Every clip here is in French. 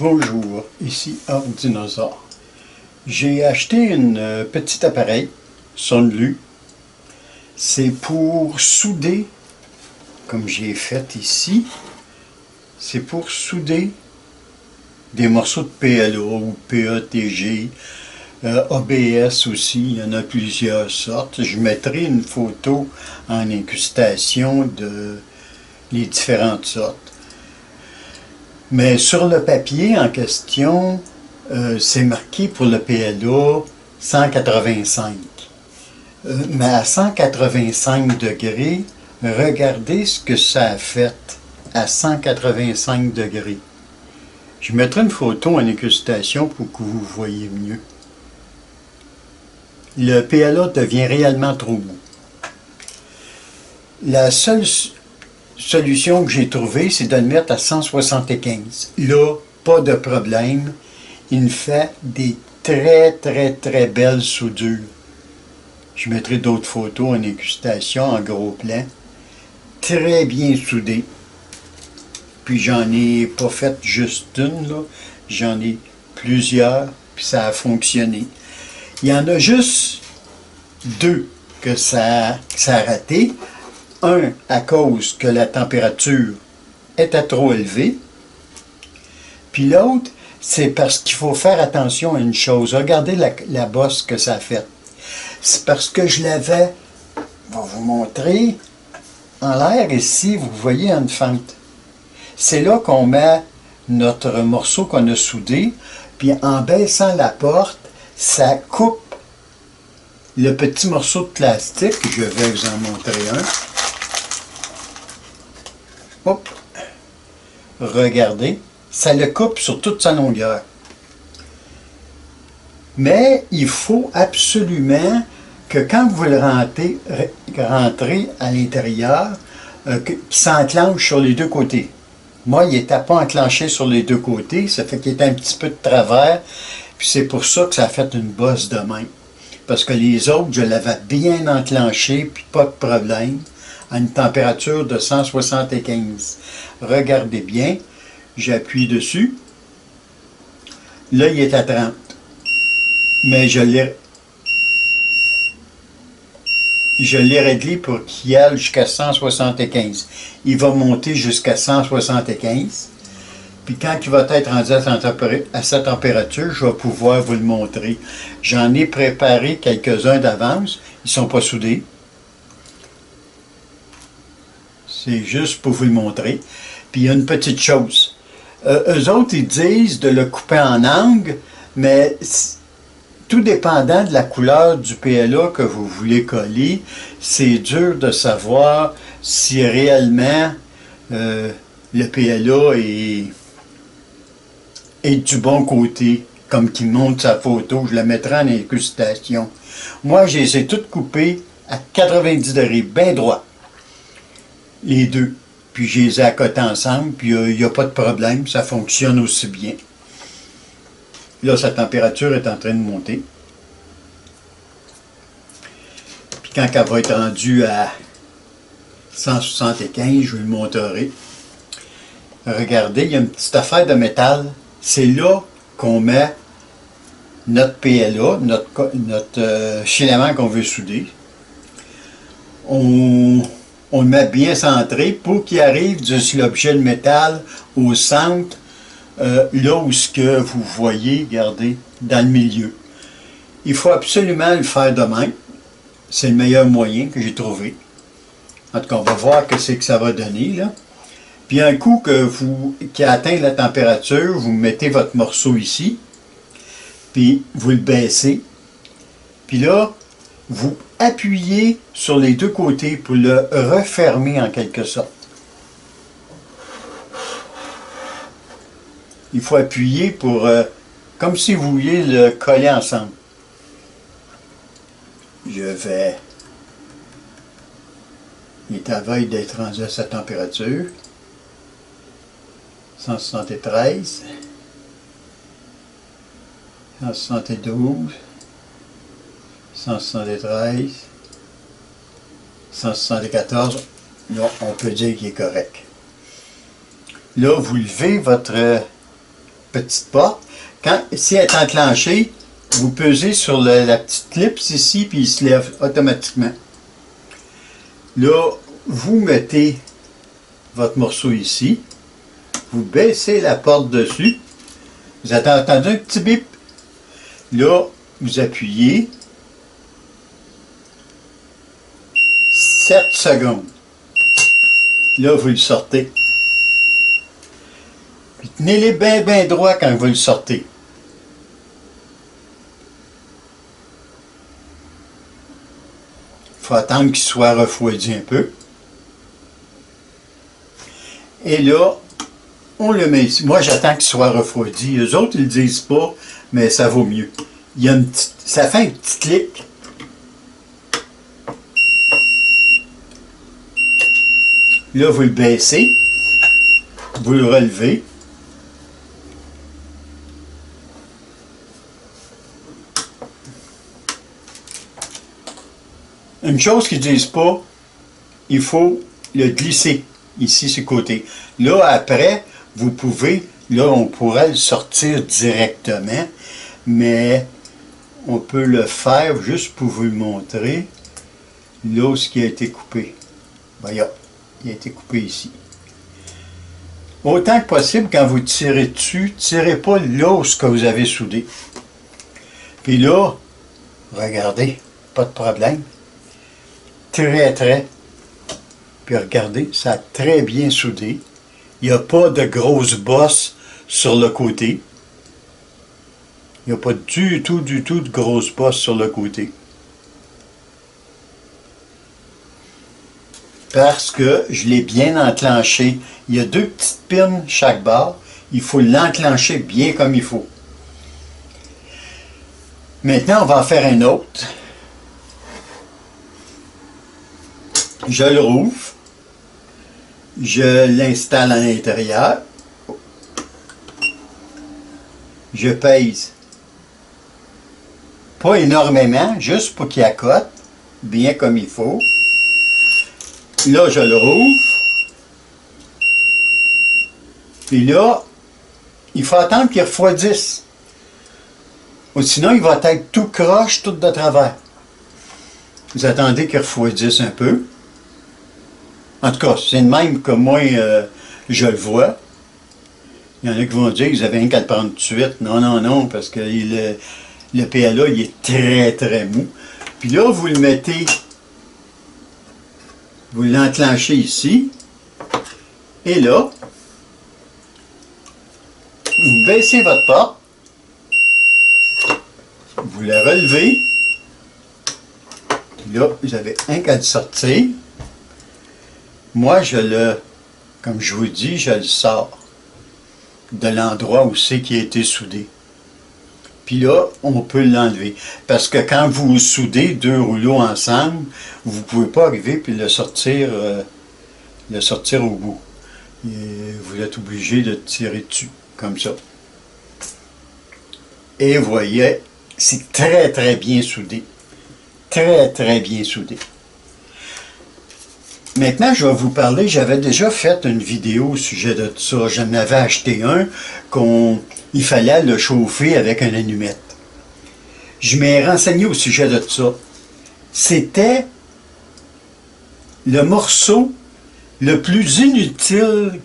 Bonjour, ici Dinosaure. J'ai acheté un petit appareil Sonlu. C'est pour souder, comme j'ai fait ici, c'est pour souder des morceaux de PLA ou PATG, ABS aussi, il y en a plusieurs sortes. Je mettrai une photo en incrustation de les différentes sortes. Mais sur le papier en question, c'est marqué pour le PLA 185. Mais à 185 degrés, regardez ce que ça a fait à 185 degrés. Je mettrai une photo en incrustation pour que vous voyez mieux. Le PLA devient réellement trop mou. La seule solution que j'ai trouvée, c'est de le mettre à 175. Là, pas de problème. Il fait des très belles soudures. Je mettrai d'autres photos en incrustation, en gros plan. Très bien soudé. Puis j'en ai pas fait juste une, là. J'en ai plusieurs, puis ça a fonctionné. Il y en a juste deux que ça a raté. Un, à cause que la température était trop élevée. Puis l'autre, c'est parce qu'il faut faire attention à une chose. Regardez la bosse que ça a fait. C'est parce que je l'avais, je vais vous montrer, en l'air ici, vous voyez une fente. C'est là qu'on met notre morceau qu'on a soudé, puis en baissant la porte, ça coupe le petit morceau de plastique. Je vais vous en montrer un. Hop. Regardez, ça le coupe sur toute sa longueur. Mais il faut absolument que quand vous le rentrez à l'intérieur, qu'il s'enclenche sur les deux côtés. Moi, il n'était pas enclenché sur les deux côtés, ça fait qu'il était un petit peu de travers, puis c'est pour ça que ça a fait une bosse de même. Parce que les autres, je l'avais bien enclenché, puis pas de problème, à une température de 175. Regardez bien, j'appuie dessus. Là, il est à 30. Mais je l'ai réglé pour qu'il aille jusqu'à 175. Il va monter jusqu'à 175. Puis quand il va être rendu à sa température, je vais pouvoir vous le montrer. J'en ai préparé quelques-uns d'avance. Ils ne sont pas soudés. C'est juste pour vous le montrer. Puis il y a une petite chose. Eux autres, ils disent de le couper en angle, mais tout dépendant de la couleur du PLA que vous voulez coller, c'est dur de savoir si réellement le PLA est du bon côté, comme qu'il montre sa photo. Je la mettrai en incrustation. Moi, je les ai toutes coupées à 90 degrés, bien droit. Les deux. Puis je les ai accotés ensemble, puis il n'y a pas de problème, ça fonctionne aussi bien. Là, sa température est en train de monter. Puis quand elle va être rendue à 175, je vous le montrerai. Regardez, il y a une petite affaire de métal. C'est là qu'on met notre PLA, notre filament qu'on veut souder. On le met bien centré pour qu'il arrive de l'objet de métal au centre, là où ce que vous voyez, regardez, dans le milieu. Il faut absolument le faire de même. C'est le meilleur moyen que j'ai trouvé. En tout cas, on va voir que c'est que ça va donner, là. Puis un coup qui atteint la température, vous mettez votre morceau ici, puis vous le baissez. Puis là, vous appuyez sur les deux côtés pour le refermer en quelque sorte. Il faut appuyer pour, comme si vous vouliez le coller ensemble. Il est à veille d'être rendu à sa température. 173, 172, 173, 174, là, on peut dire qu'il est correct. Là, vous levez votre petite porte. Si elle est enclenchée, vous pesez sur la petite clip ici, puis il se lève automatiquement. Là, vous mettez votre morceau ici, vous baissez la porte dessus, vous avez entendu un petit bip. Là, vous appuyez 7 secondes. Là, vous le sortez. Puis tenez-les bien droit quand vous le sortez. Il faut attendre qu'il soit refroidi un peu. Et là, on le met ici. Moi, j'attends qu'il soit refroidi. Eux autres, ils ne le disent pas, mais ça vaut mieux. Il y a ça fait un petit clic. Là, vous le baissez. Vous le relevez. Une chose qu'ils ne disent pas, il faut le glisser ici sur le côté. Là, après, vous pouvez, là, on pourrait le sortir directement, mais on peut le faire juste pour vous le montrer. Là, ce qui a été coupé. Voyons, il a été coupé ici. Autant que possible, quand vous tirez dessus, tirez pas l'os que vous avez soudé. Puis là, regardez, pas de problème. Très. Puis regardez, ça a très bien soudé. Il n'y a pas de grosses bosses sur le côté. Il n'y a pas du tout de grosses bosses sur le côté. Parce que je l'ai bien enclenché. Il y a 2 petites pins chaque barre. Il faut l'enclencher bien comme il faut. Maintenant, on va en faire un autre. Je le rouvre. Je l'installe à l'intérieur. Je pèse. Pas énormément, juste pour qu'il accote, bien comme il faut. Là, je le rouvre. Puis là, il faut attendre qu'il refroidisse. Ou sinon, il va être tout croche, tout de travers. Vous attendez qu'il refroidisse un peu. En tout cas, c'est de même que moi, je le vois. Il y en a qui vont dire qu'ils avaient rien qu'à le prendre tout de suite. Non, parce que le PLA, il est très mou. Puis là, vous le mettez, vous l'enclenchez ici. Et là, vous baissez votre porte. Vous la relevez. Puis là, vous avez un qu'à le sortir. Moi, comme je vous dis, je le sors de l'endroit où c'est qui a été soudé. Puis là, on peut l'enlever. Parce que quand vous soudez 2 rouleaux ensemble, vous ne pouvez pas arriver puis le sortir au bout. Et vous êtes obligé de tirer dessus, comme ça. Et vous voyez, c'est très bien soudé. Très bien soudé. Maintenant, je vais vous parler, j'avais déjà fait une vidéo au sujet de ça. J'en avais acheté un il fallait le chauffer avec un allumette. Je m'ai renseigné au sujet de ça. C'était le morceau le plus inutile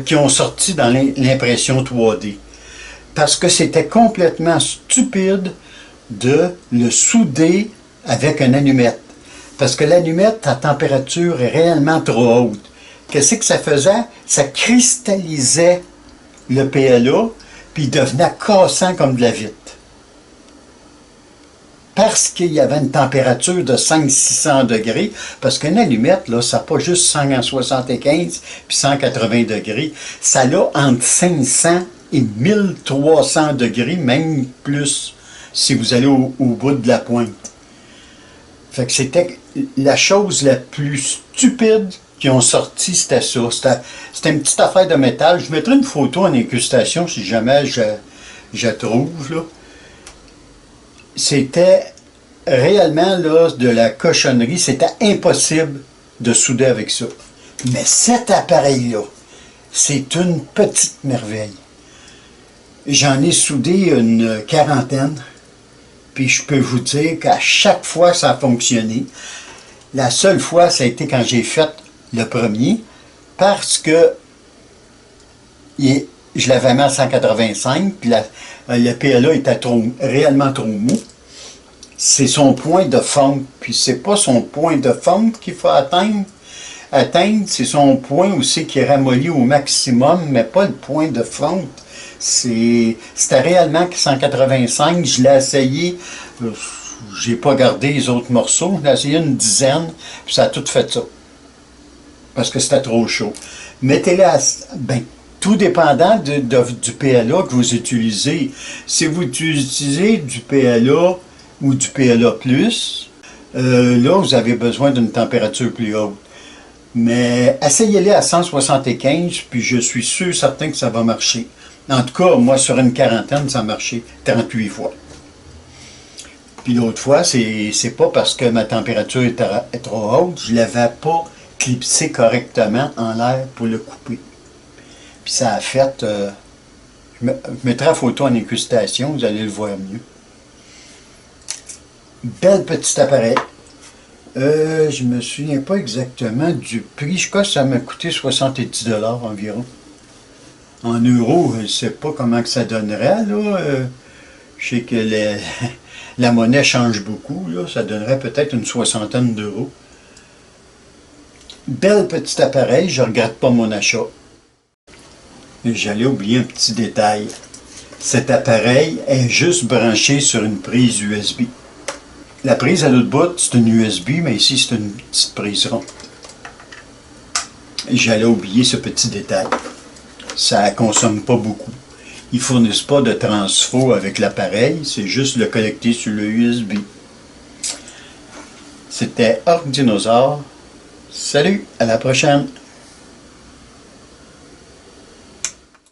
qui ont sorti dans l'impression 3D. Parce que c'était complètement stupide de le souder avec un allumette. Parce que l'allumette, à température est réellement trop haute. Qu'est-ce que ça faisait? Ça cristallisait le PLA, puis il devenait cassant comme de la vitre. Parce qu'il y avait une température de 500-600 degrés, parce qu'une allumette, là, ça n'a pas juste 175 puis 180 degrés, ça a entre 500 et 1300 degrés, même plus, si vous allez au bout de la pointe. Fait que c'était la chose la plus stupide qu'ils ont sorti, c'était ça. C'était une petite affaire de métal. Je mettrai une photo en incrustation si jamais je trouve, là. C'était réellement là, de la cochonnerie. C'était impossible de souder avec ça. Mais cet appareil-là, c'est une petite merveille. J'en ai soudé une quarantaine, puis je peux vous dire qu'à chaque fois, ça a fonctionné. La seule fois, ça a été quand j'ai fait le premier, parce que je l'avais mis à 185, puis le PLA était réellement trop mou. C'est son point de fonte, puis c'est pas son point de fonte qu'il faut atteindre, c'est son point aussi qui est ramolli au maximum, mais pas le point de fonte. C'était réellement que 185, je l'ai essayé, j'ai pas gardé les autres morceaux, je l'ai essayé une dizaine, puis ça a tout fait ça. Parce que c'était trop chaud. Mettez-le à... tout dépendant du PLA que vous utilisez. Si vous utilisez du PLA ou du PLA+, là, vous avez besoin d'une température plus haute. Mais essayez-les à 175, puis je suis sûr, certain que ça va marcher. En tout cas, moi, sur une quarantaine, ça a marché 38 fois. Puis l'autre fois, c'est pas parce que ma température est trop haute, je ne l'avais pas clipsé correctement en l'air pour le couper. Puis ça a fait... je mettrai la photo en incrustation, vous allez le voir mieux. Bel petit appareil. Je me souviens pas exactement du prix. Je crois que ça m'a coûté 70$ environ. En euros, je ne sais pas comment que ça donnerait, là. Je sais que la monnaie change beaucoup, là. Ça donnerait peut-être une soixantaine d'euros. Bel petit appareil, je ne regrette pas mon achat. J'allais oublier un petit détail. Cet appareil est juste branché sur une prise USB. La prise à l'autre bout, c'est une USB, mais ici, c'est une petite prise ronde. J'allais oublier ce petit détail. Ça ne consomme pas beaucoup. Ils ne fournissent pas de transfo avec l'appareil, c'est juste le connecter sur le USB. C'était Orc Dinosaure. Salut, à la prochaine!